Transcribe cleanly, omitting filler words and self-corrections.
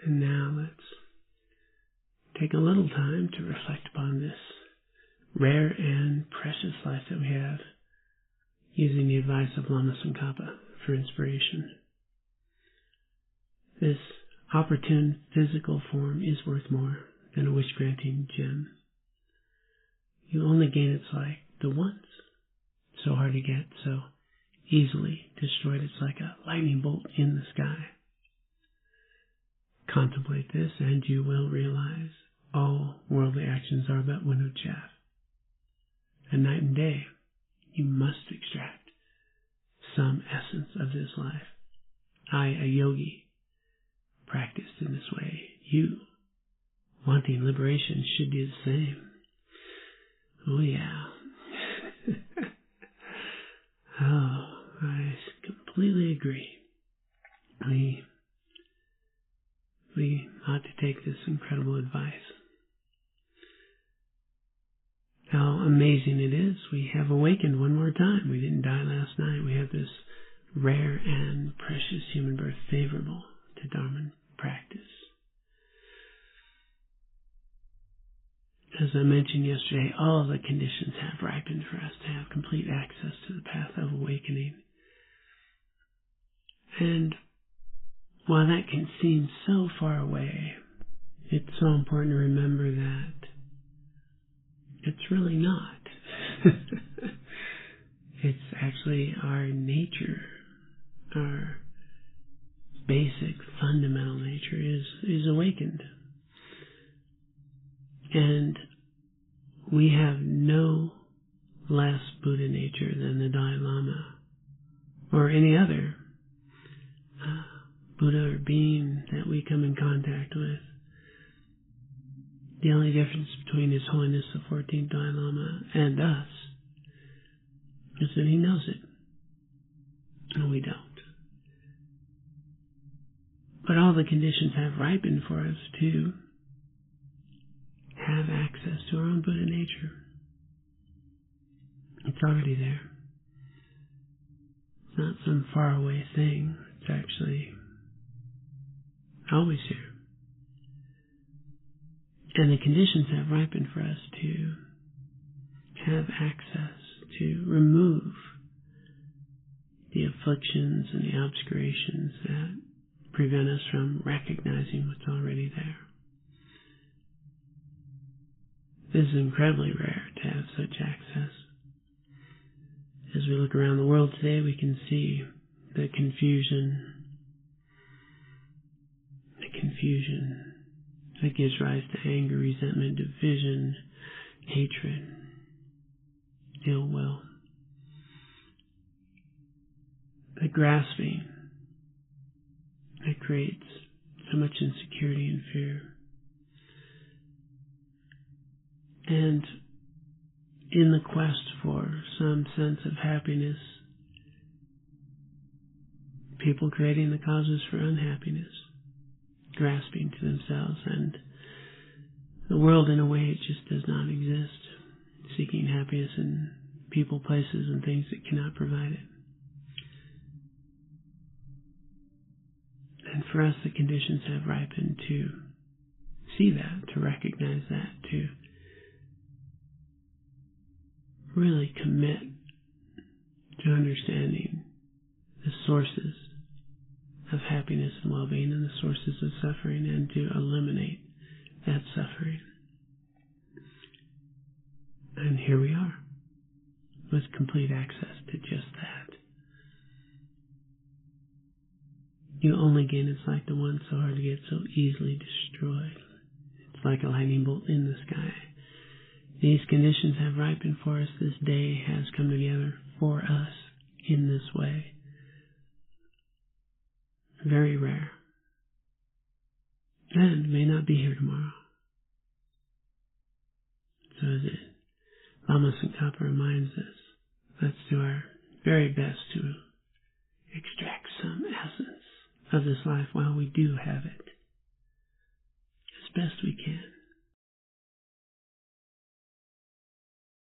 And now let's take a little time to reflect upon this rare and precious life that we have, using the advice of Lama Tsongkhapa for inspiration. This opportune physical form is worth more than a wish-granting gem. You only gain its like the once. So hard to get, so easily destroyed. It's like a lightning bolt in the sky. Contemplate this and you will realize all worldly actions are but winnowed chaff. And night and day, you must extract some essence of this life. I, a yogi, practiced in this way. You, wanting liberation, should do the same. Oh yeah. Oh, I completely agree. We ought to take this incredible advice. How amazing it is. We have awakened one more time. We didn't die last night. We have this rare and precious human birth favorable to Dharma practice. As I mentioned yesterday, all the conditions have ripened for us to have complete access to the path of awakening. And while that can seem so far away, it's so important to remember that it's really not. It's actually our nature, our basic, fundamental nature is awakened. And we have no less Buddha nature than the Dalai Lama or any other Buddha or being that we come in contact with. The only difference between His Holiness the 14th Dalai Lama and us is that He knows it, and we don't. But all the conditions have ripened for us to have access to our own Buddha nature. It's already there. It's not some faraway thing. It's actually always here. And the conditions have ripened for us to have access to remove the afflictions and the obscurations that prevent us from recognizing what's already there. This is incredibly rare to have such access. As we look around the world today, we can see the confusion that gives rise to anger, resentment, division, hatred, ill will. The grasping that creates so much insecurity and fear. And in the quest for some sense of happiness, people creating the causes for unhappiness, grasping to themselves, and the world in a way it just does not exist, seeking happiness in people, places, and things that cannot provide it. And for us, the conditions have ripened to see that, to recognize that, to really commit to understanding the sources of happiness and well-being and the sources of suffering, and to eliminate that suffering. And here we are, with complete access to just that. You only gain its like the one, so hard to get, so easily destroyed. It's like a lightning bolt in the sky. These conditions have ripened for us. This day has come together for us in this way. Very rare. And may not be here tomorrow. So as Lama Tsongkhapa reminds us, let's do our very best to extract some essence of this life while we do have it.